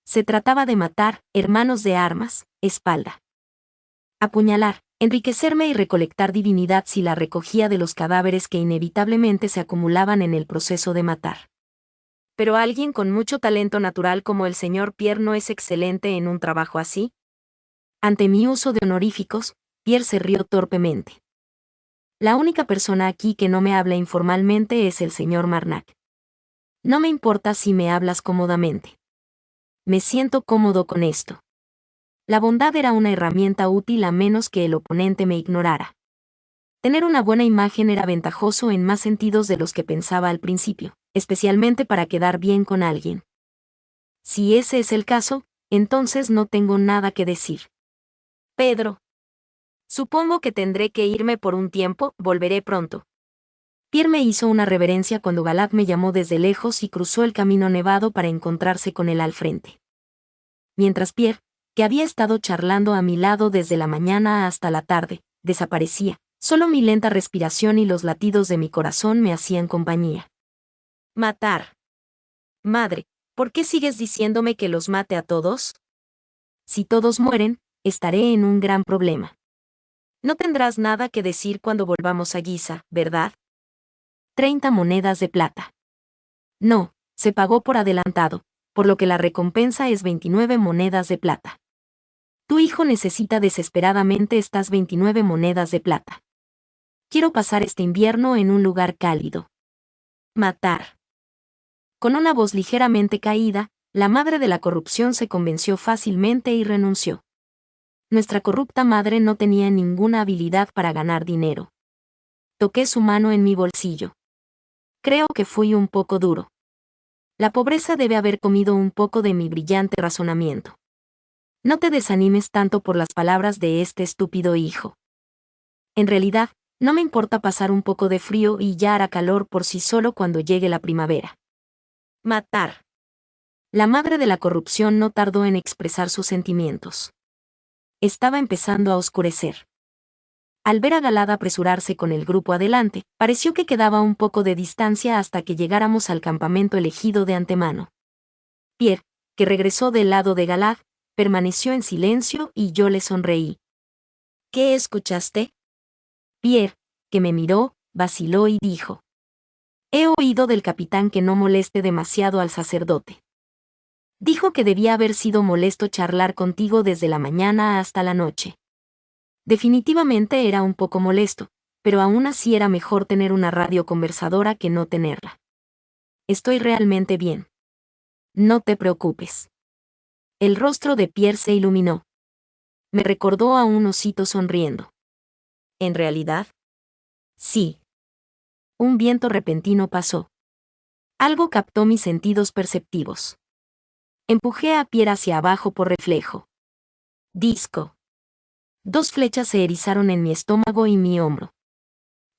Se trataba de matar, hermanos de armas, espalda. Apuñalar, enriquecerme y recolectar divinidad si la recogía de los cadáveres que inevitablemente se acumulaban en el proceso de matar. ¿Pero alguien con mucho talento natural como el señor Pierre no es excelente en un trabajo así? Ante mi uso de honoríficos, Pierre se rió torpemente. La única persona aquí que no me habla informalmente es el señor Marnac. No me importa si me hablas cómodamente. Me siento cómodo con esto. La bondad era una herramienta útil a menos que el oponente me ignorara. Tener una buena imagen era ventajoso en más sentidos de los que pensaba al principio, especialmente para quedar bien con alguien. Si ese es el caso, entonces no tengo nada que decir. Pedro. Supongo que tendré que irme por un tiempo, volveré pronto. Pierre me hizo una reverencia cuando Galad me llamó desde lejos y cruzó el camino nevado para encontrarse con él al frente. Mientras Pierre, que había estado charlando a mi lado desde la mañana hasta la tarde, desaparecía, solo mi lenta respiración y los latidos de mi corazón me hacían compañía. Matar. Madre, ¿por qué sigues diciéndome que los mate a todos? Si todos mueren, estaré en un gran problema. No tendrás nada que decir cuando volvamos a Giza, ¿verdad? 30 monedas de plata. No, se pagó por adelantado, por lo que la recompensa es 29 monedas de plata. Tu hijo necesita desesperadamente estas 29 monedas de plata. Quiero pasar este invierno en un lugar cálido. Matar. Con una voz ligeramente caída, la madre de la corrupción se convenció fácilmente y renunció. Nuestra corrupta madre no tenía ninguna habilidad para ganar dinero. Toqué su mano en mi bolsillo. Creo que fui un poco duro. La pobreza debe haber comido un poco de mi brillante razonamiento. No te desanimes tanto por las palabras de este estúpido hijo. En realidad, no me importa pasar un poco de frío y ya hará calor por sí solo cuando llegue la primavera. Matar. La madre de la corrupción no tardó en expresar sus sentimientos. Estaba empezando a oscurecer. Al ver a Galad apresurarse con el grupo adelante, pareció que quedaba un poco de distancia hasta que llegáramos al campamento elegido de antemano. Pierre, que regresó del lado de Galad, permaneció en silencio y yo le sonreí. ¿Qué escuchaste? Pierre, que me miró, vaciló y dijo. He oído del capitán que no moleste demasiado al sacerdote. Dijo que debía haber sido molesto charlar contigo desde la mañana hasta la noche. Definitivamente era un poco molesto, pero aún así era mejor tener una radio conversadora que no tenerla. Estoy realmente bien. No te preocupes. El rostro de Pierre se iluminó. Me recordó a un osito sonriendo. ¿En realidad? Sí. Un viento repentino pasó. Algo captó mis sentidos perceptivos. Empujé a Pierre hacia abajo por reflejo. Disco. 2 flechas se erizaron en mi estómago y mi hombro.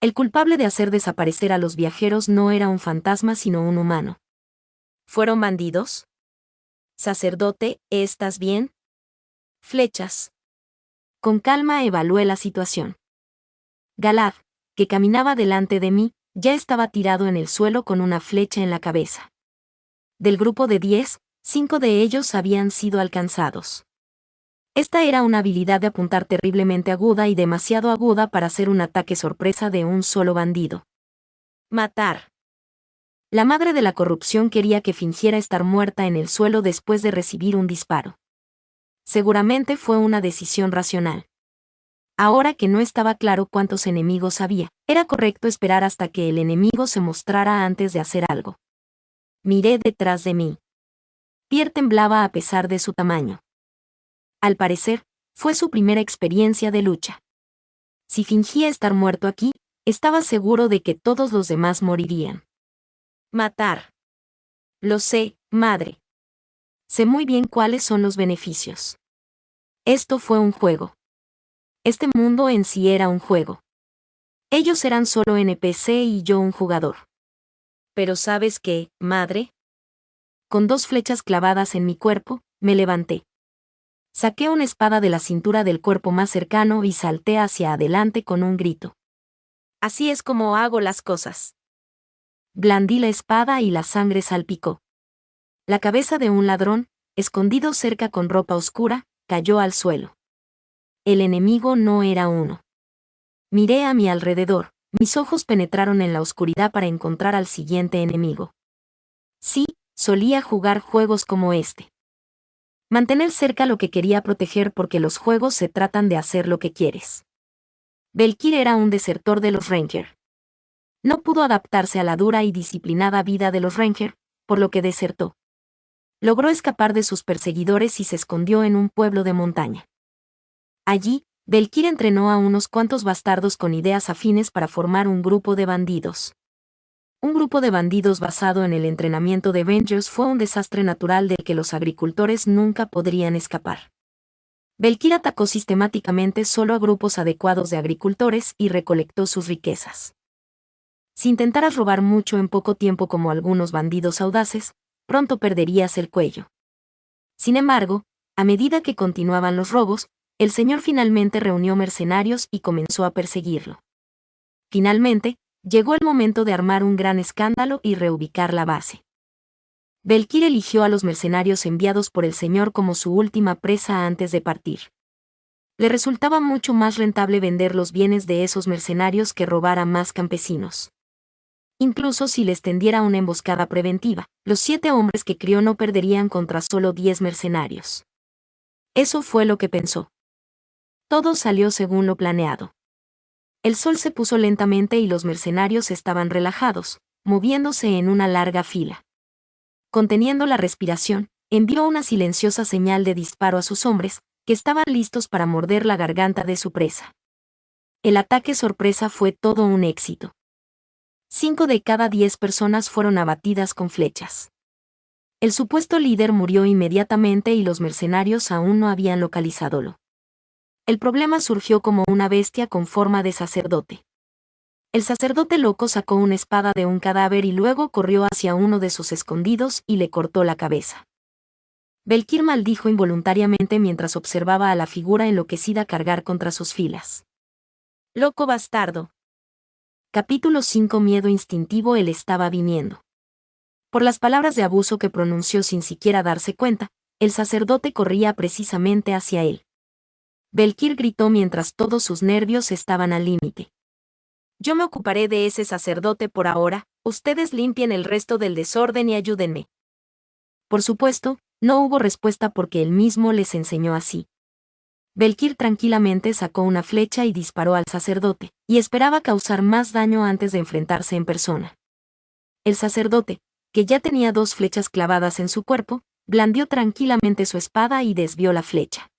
El culpable de hacer desaparecer a los viajeros no era un fantasma sino un humano. ¿Fueron bandidos? Sacerdote, ¿estás bien? Flechas. Con calma evalué la situación. Galad, que caminaba delante de mí, ya estaba tirado en el suelo con una flecha en la cabeza. Del grupo de 10, 5 de ellos habían sido alcanzados. Esta era una habilidad de apuntar terriblemente aguda y demasiado aguda para ser un ataque sorpresa de un solo bandido. Matar. La madre de la corrupción quería que fingiera estar muerta en el suelo después de recibir un disparo. Seguramente fue una decisión racional. Ahora que no estaba claro cuántos enemigos había, era correcto esperar hasta que el enemigo se mostrara antes de hacer algo. Miré detrás de mí. Pierre temblaba a pesar de su tamaño. Al parecer, fue su primera experiencia de lucha. Si fingía estar muerto aquí, estaba seguro de que todos los demás morirían. Matar. Lo sé, madre. Sé muy bien cuáles son los beneficios. Esto fue un juego. Este mundo en sí era un juego. Ellos eran solo NPC y yo un jugador. Pero ¿sabes qué, madre? Con 2 flechas clavadas en mi cuerpo, me levanté. Saqué una espada de la cintura del cuerpo más cercano y salté hacia adelante con un grito. Así es como hago las cosas. Blandí la espada y la sangre salpicó. La cabeza de un ladrón, escondido cerca con ropa oscura, cayó al suelo. el enemigo no era uno. Miré a mi alrededor, mis ojos penetraron en la oscuridad para encontrar al siguiente enemigo. Sí, solía jugar juegos como este. Mantener cerca lo que quería proteger porque los juegos se tratan de hacer lo que quieres. Belkir era un desertor de los Ranger. No pudo adaptarse a la dura y disciplinada vida de los Ranger, por lo que desertó. Logró escapar de sus perseguidores y se escondió en un pueblo de montaña. Allí, Belkir entrenó a unos cuantos bastardos con ideas afines para formar un grupo de bandidos. Un grupo de bandidos basado en el entrenamiento de Avengers fue un desastre natural del que los agricultores nunca podrían escapar. Belkir atacó sistemáticamente solo a grupos adecuados de agricultores y recolectó sus riquezas. Si intentaras robar mucho en poco tiempo como algunos bandidos audaces, pronto perderías el cuello. Sin embargo, a medida que continuaban los robos, el señor finalmente reunió mercenarios y comenzó a perseguirlo. Finalmente, llegó el momento de armar un gran escándalo y reubicar la base. Belkir eligió a los mercenarios enviados por el señor como su última presa antes de partir. Le resultaba mucho más rentable vender los bienes de esos mercenarios que robar a más campesinos. Incluso si les tendiera una emboscada preventiva, los 7 hombres que crió no perderían contra solo 10 mercenarios. Eso fue lo que pensó. Todo salió según lo planeado. El sol se puso lentamente y los mercenarios estaban relajados, moviéndose en una larga fila. Conteniendo la respiración, envió una silenciosa señal de disparo a sus hombres, que estaban listos para morder la garganta de su presa. El ataque sorpresa fue todo un éxito. 5 de cada 10 personas fueron abatidas con flechas. El supuesto líder murió inmediatamente y los mercenarios aún no habían localizadolo. El problema surgió como una bestia con forma de sacerdote. El sacerdote loco sacó una espada de un cadáver y luego corrió hacia uno de sus escondidos y le cortó la cabeza. Belkir maldijo involuntariamente mientras observaba a la figura enloquecida cargar contra sus filas. Loco bastardo. Capítulo 5. Miedo instintivo. Él estaba viniendo. Por las palabras de abuso que pronunció sin siquiera darse cuenta, el sacerdote corría precisamente hacia él. Belkir gritó mientras todos sus nervios estaban al límite. Yo me ocuparé de ese sacerdote por ahora, ustedes limpien el resto del desorden y ayúdenme. Por supuesto, no hubo respuesta porque él mismo les enseñó así. Belkir tranquilamente sacó una flecha y disparó al sacerdote, y esperaba causar más daño antes de enfrentarse en persona. El sacerdote, que ya tenía 2 flechas clavadas en su cuerpo, blandió tranquilamente su espada y desvió la flecha.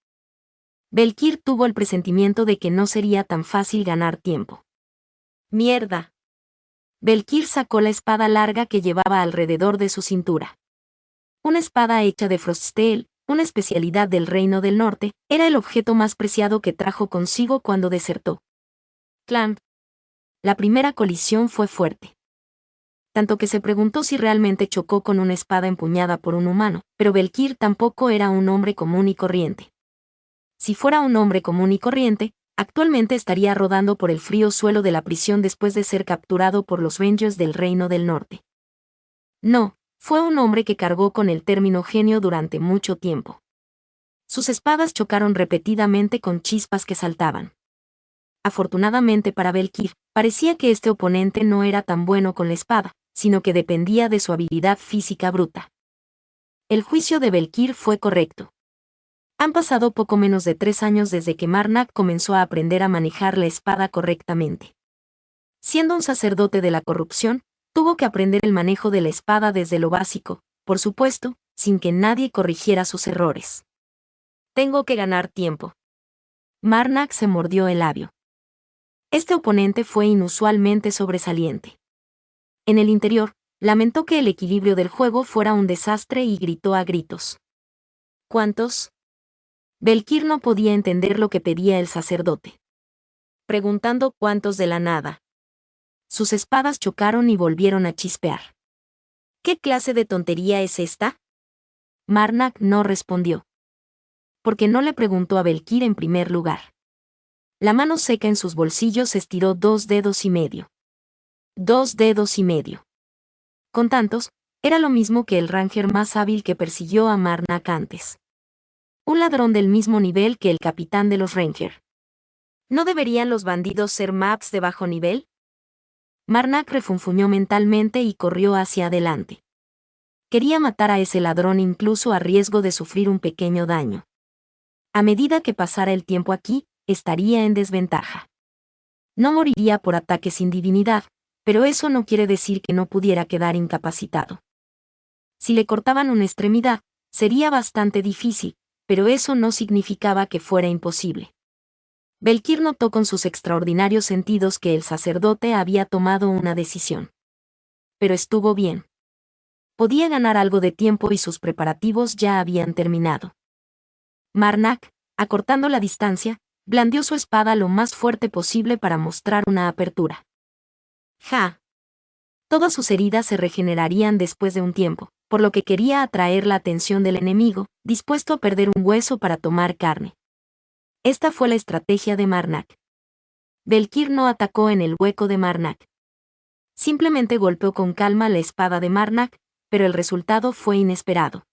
Belkir tuvo el presentimiento de que no sería tan fácil ganar tiempo. ¡Mierda! Belkir sacó la espada larga que llevaba alrededor de su cintura. Una espada hecha de Froststeel, una especialidad del Reino del Norte, era el objeto más preciado que trajo consigo cuando desertó. Clank. La primera colisión fue fuerte. Tanto que se preguntó si realmente chocó con una espada empuñada por un humano, pero Belkir tampoco era un hombre común y corriente. Si fuera un hombre común y corriente, actualmente estaría rodando por el frío suelo de la prisión después de ser capturado por los Rangers del Reino del Norte. No, fue un hombre que cargó con el término genio durante mucho tiempo. Sus espadas chocaron repetidamente con chispas que saltaban. Afortunadamente para Belkir, parecía que este oponente no era tan bueno con la espada, sino que dependía de su habilidad física bruta. El juicio de Belkir fue correcto. Han pasado poco menos de 3 años desde que Marnak comenzó a aprender a manejar la espada correctamente. Siendo un sacerdote de la corrupción, tuvo que aprender el manejo de la espada desde lo básico, por supuesto, sin que nadie corrigiera sus errores. Tengo que ganar tiempo. Marnak se mordió el labio. Este oponente fue inusualmente sobresaliente. En el interior, lamentó que el equilibrio del juego fuera un desastre y gritó a gritos. ¿Cuántos? Belkir no podía entender lo que pedía el sacerdote. Preguntando cuántos de la nada. Sus espadas chocaron y volvieron a chispear. ¿Qué clase de tontería es esta? Marnak no respondió. Porque no le preguntó a Belkir en primer lugar. La mano seca en sus bolsillos estiró 2 dedos y medio. 2 dedos y medio. Con tantos, era lo mismo que el Ranger más hábil que persiguió a Marnak antes. Un ladrón del mismo nivel que el capitán de los Ranger. ¿No deberían los bandidos ser maps de bajo nivel? Marnak refunfuñó mentalmente y corrió hacia adelante. Quería matar a ese ladrón incluso a riesgo de sufrir un pequeño daño. A medida que pasara el tiempo aquí, estaría en desventaja. No moriría por ataque sin divinidad, pero eso no quiere decir que no pudiera quedar incapacitado. Si le cortaban una extremidad, sería bastante difícil, pero eso no significaba que fuera imposible. Belkir notó con sus extraordinarios sentidos que el sacerdote había tomado una decisión. Pero estuvo bien. Podía ganar algo de tiempo y sus preparativos ya habían terminado. Marnak, acortando la distancia, blandió su espada lo más fuerte posible para mostrar una apertura. ¡Ja! Todas sus heridas se regenerarían después de un tiempo, por lo que quería atraer la atención del enemigo, dispuesto a perder un hueso para tomar carne. Esta fue la estrategia de Marnak. Belkir no atacó en el hueco de Marnak. Simplemente golpeó con calma la espada de Marnak, pero el resultado fue inesperado.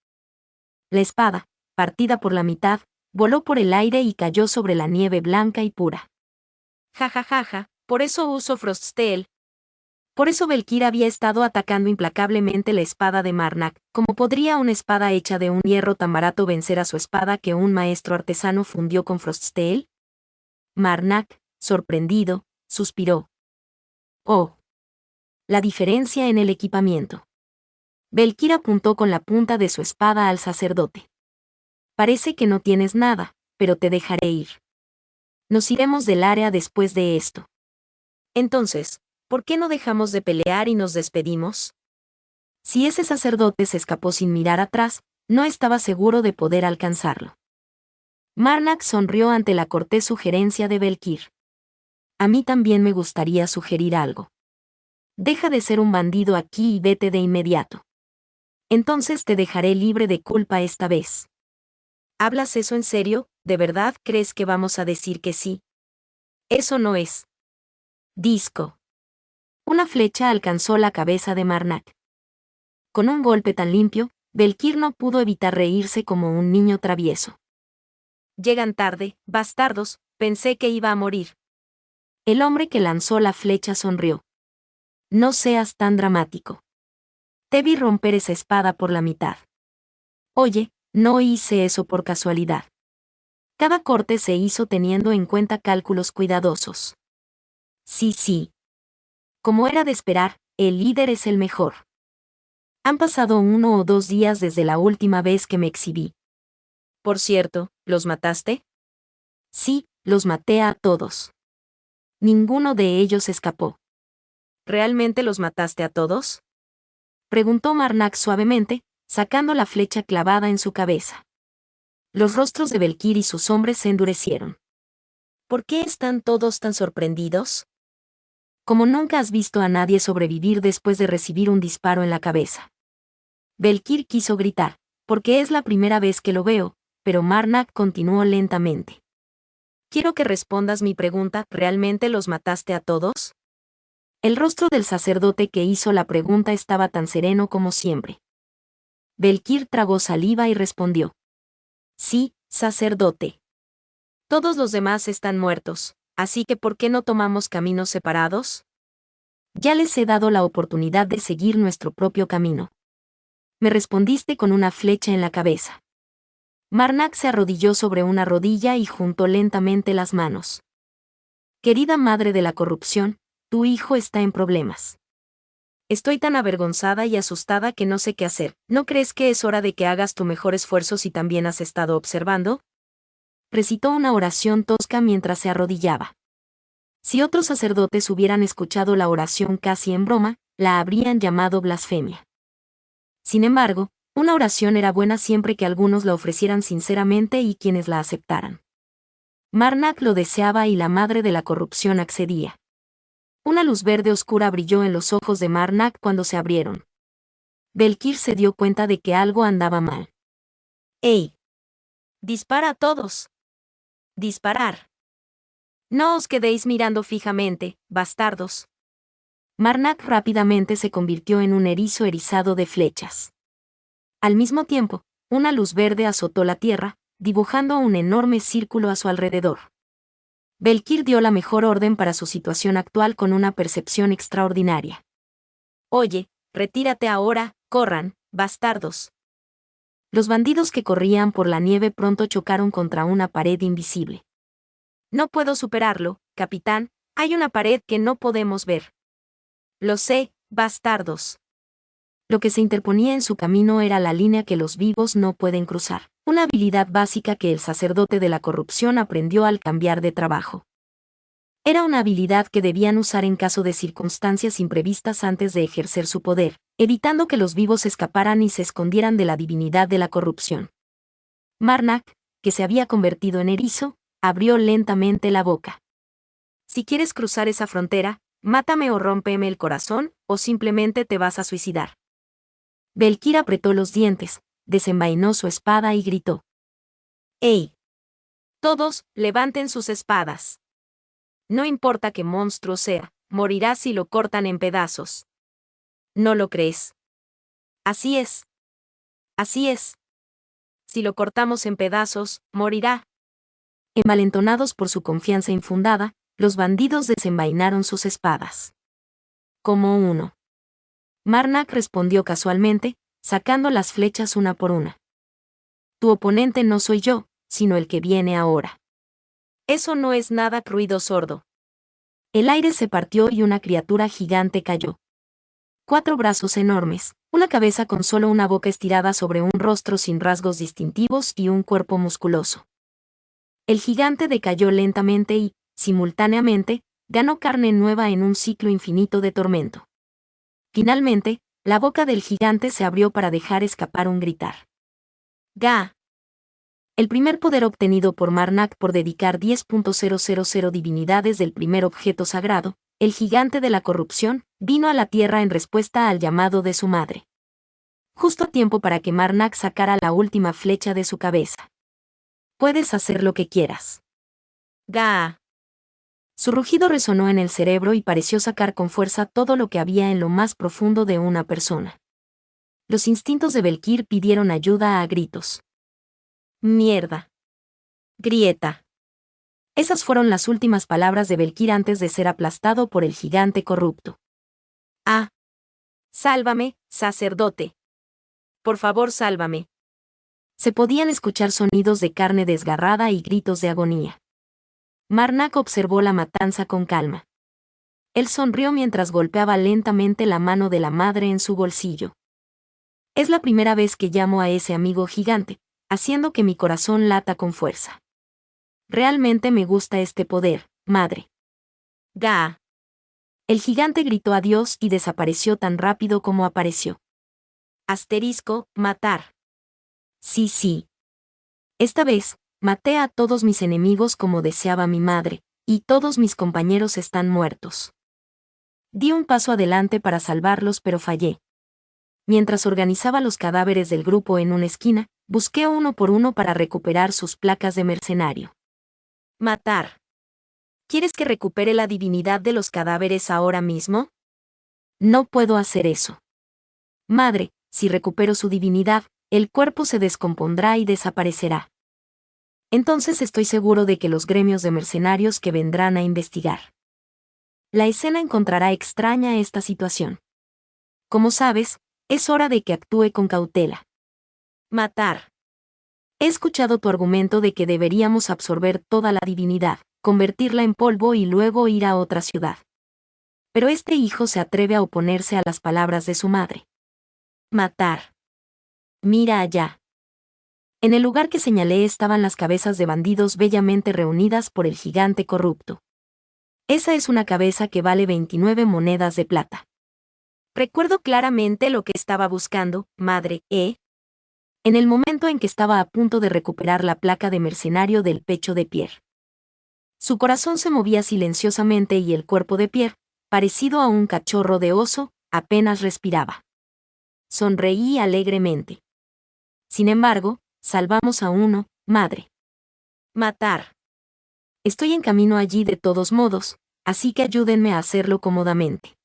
La espada, partida por la mitad, voló por el aire y cayó sobre la nieve blanca y pura. Ja ja ja ja, por eso uso Froststeel. Por eso Belkir había estado atacando implacablemente la espada de Marnak. ¿Cómo podría una espada hecha de un hierro tan barato vencer a su espada que un maestro artesano fundió con Froststeel? Marnak, sorprendido, suspiró. Oh. La diferencia en el equipamiento. Belkir apuntó con la punta de su espada al sacerdote. Parece que no tienes nada, pero te dejaré ir. Nos iremos del área después de esto. Entonces, ¿por qué no dejamos de pelear y nos despedimos? Si ese sacerdote se escapó sin mirar atrás, no estaba seguro de poder alcanzarlo. Marnak sonrió ante la cortés sugerencia de Belkir. A mí también me gustaría sugerir algo. Deja de ser un bandido aquí y vete de inmediato. Entonces te dejaré libre de culpa esta vez. ¿Hablas eso en serio? ¿De verdad crees que vamos a decir que sí? Eso no es. Disco. Una flecha alcanzó la cabeza de Marnak. Con un golpe tan limpio, Belkir no pudo evitar reírse como un niño travieso. Llegan tarde, bastardos, pensé que iba a morir. El hombre que lanzó la flecha sonrió. No seas tan dramático. Te vi romper esa espada por la mitad. Oye, no hice eso por casualidad. Cada corte se hizo teniendo en cuenta cálculos cuidadosos. Sí. Como era de esperar, el líder es el mejor. Han pasado 1 o 2 días desde la última vez que me exhibí. Por cierto, ¿los mataste? Sí, los maté a todos. Ninguno de ellos escapó. ¿Realmente los mataste a todos? Preguntó Marnak suavemente, sacando la flecha clavada en su cabeza. Los rostros de Belkir y sus hombres se endurecieron. ¿Por qué están todos tan sorprendidos? Como nunca has visto a nadie sobrevivir después de recibir un disparo en la cabeza. Belkir quiso gritar, porque es la primera vez que lo veo, pero Marnak continuó lentamente. Quiero que respondas mi pregunta, ¿realmente los mataste a todos? El rostro del sacerdote que hizo la pregunta estaba tan sereno como siempre. Belkir tragó saliva y respondió. Sí, sacerdote. Todos los demás están muertos, así que ¿por qué no tomamos caminos separados? Ya les he dado la oportunidad de seguir nuestro propio camino. Me respondiste con una flecha en la cabeza. Marnak se arrodilló sobre una rodilla y juntó lentamente las manos. Querida madre de la corrupción, tu hijo está en problemas. Estoy tan avergonzada y asustada que no sé qué hacer. ¿No crees que es hora de que hagas tu mejor esfuerzo si también has estado observando? Recitó una oración tosca mientras se arrodillaba. Si otros sacerdotes hubieran escuchado la oración casi en broma, la habrían llamado blasfemia. Sin embargo, una oración era buena siempre que algunos la ofrecieran sinceramente y quienes la aceptaran. Marnak lo deseaba y la madre de la corrupción accedía. Una luz verde oscura brilló en los ojos de Marnak cuando se abrieron. Belkir se dio cuenta de que algo andaba mal. ¡Ey! ¡Dispara a todos! ¡Disparar! No os quedéis mirando fijamente, bastardos. Marnak rápidamente se convirtió en un erizo erizado de flechas. Al mismo tiempo, una luz verde azotó la tierra, dibujando un enorme círculo a su alrededor. Belkir dio la mejor orden para su situación actual con una percepción extraordinaria. Oye, retírate ahora, corran, bastardos. Los bandidos que corrían por la nieve pronto chocaron contra una pared invisible. No puedo superarlo, capitán, hay una pared que no podemos ver. Lo sé, bastardos. Lo que se interponía en su camino era la línea que los vivos no pueden cruzar, una habilidad básica que el sacerdote de la corrupción aprendió al cambiar de trabajo. Era una habilidad que debían usar en caso de circunstancias imprevistas antes de ejercer su poder, evitando que los vivos escaparan y se escondieran de la divinidad de la corrupción. Marnak, que se había convertido en erizo, abrió lentamente la boca. Si quieres cruzar esa frontera, mátame o rómpeme el corazón, o simplemente te vas a suicidar. Belkir apretó los dientes, desenvainó su espada y gritó. ¡Ey! Todos, levanten sus espadas. No importa qué monstruo sea, morirá si lo cortan en pedazos. ¿No lo crees? Así es. Así es. Si lo cortamos en pedazos, morirá. Envalentonados por su confianza infundada, los bandidos desenvainaron sus espadas. Como uno. Marnak respondió casualmente, sacando las flechas una por una. Tu oponente no soy yo, sino el que viene ahora. Eso no es nada, ruido sordo. El aire se partió y una criatura gigante cayó. 4 brazos enormes, una cabeza con solo una boca estirada sobre un rostro sin rasgos distintivos y un cuerpo musculoso. El gigante decayó lentamente y, simultáneamente, ganó carne nueva en un ciclo infinito de tormento. Finalmente, la boca del gigante se abrió para dejar escapar un gritar. ¡Ga! El primer poder obtenido por Marnak por dedicar 10.000 divinidades del primer objeto sagrado, el gigante de la corrupción, vino a la tierra en respuesta al llamado de su madre. Justo a tiempo para que Marnak sacara la última flecha de su cabeza. Puedes hacer lo que quieras. ¡Ga! Su rugido resonó en el cerebro y pareció sacar con fuerza todo lo que había en lo más profundo de una persona. Los instintos de Belkir pidieron ayuda a gritos. ¡Mierda! Grieta. Esas fueron las últimas palabras de Belkir antes de ser aplastado por el gigante corrupto. ¡Ah! ¡Sálvame, sacerdote! Por favor, sálvame. Se podían escuchar sonidos de carne desgarrada y gritos de agonía. Marnak observó la matanza con calma. Él sonrió mientras golpeaba lentamente la mano de la madre en su bolsillo. Es la primera vez que llamo a ese amigo gigante, haciendo que mi corazón lata con fuerza. Realmente me gusta este poder, madre. ¡Ga! El gigante gritó adiós y desapareció tan rápido como apareció. Asterisco, matar. Sí. Esta vez, maté a todos mis enemigos como deseaba mi madre, y todos mis compañeros están muertos. Di un paso adelante para salvarlos pero fallé. Mientras organizaba los cadáveres del grupo en una esquina, busqué uno por uno para recuperar sus placas de mercenario. Matar. ¿Quieres que recupere la divinidad de los cadáveres ahora mismo? No puedo hacer eso. Madre, si recupero su divinidad, el cuerpo se descompondrá y desaparecerá. Entonces estoy seguro de que los gremios de mercenarios que vendrán a investigar. La escena encontrará extraña esta situación. Como sabes, es hora de que actúe con cautela. Matar. He escuchado tu argumento de que deberíamos absorber toda la divinidad, convertirla en polvo y luego ir a otra ciudad. Pero este hijo se atreve a oponerse a las palabras de su madre. Matar. Mira allá. En el lugar que señalé estaban las cabezas de bandidos bellamente reunidas por el gigante corrupto. Esa es una cabeza que vale 29 monedas de plata. Recuerdo claramente lo que estaba buscando, madre, En el momento en que estaba a punto de recuperar la placa de mercenario del pecho de Pierre. Su corazón se movía silenciosamente y el cuerpo de Pierre, parecido a un cachorro de oso, apenas respiraba. Sonreí alegremente. Sin embargo, salvamos a uno, madre. Matar. Estoy en camino allí de todos modos, así que ayúdenme a hacerlo cómodamente.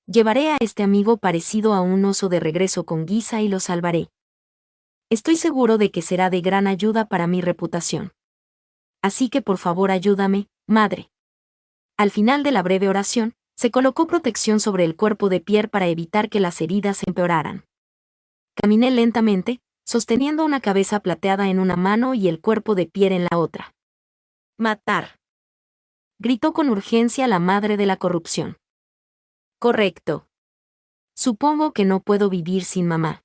Llevaré a este amigo parecido a un oso de regreso con Giza y lo salvaré. Estoy seguro de que será de gran ayuda para mi reputación. Así que por favor ayúdame, madre. Al final de la breve oración, se colocó protección sobre el cuerpo de Pierre para evitar que las heridas empeoraran. Caminé lentamente, sosteniendo una cabeza plateada en una mano y el cuerpo de Pierre en la otra. Matar. Gritó con urgencia la madre de la corrupción. Correcto. Supongo que no puedo vivir sin mamá.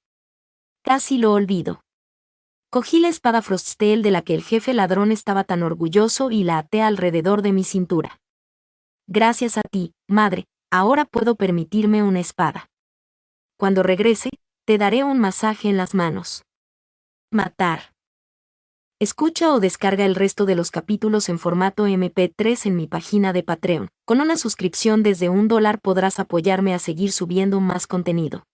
Casi lo olvido. Cogí la espada Froststeel de la que el jefe ladrón estaba tan orgulloso y la até alrededor de mi cintura. Gracias a ti, madre, ahora puedo permitirme una espada. Cuando regrese, te daré un masaje en las manos. Matar. Escucha o descarga el resto de los capítulos en formato MP3 en mi página de Patreon. Con una suscripción desde $1 podrás apoyarme a seguir subiendo más contenido.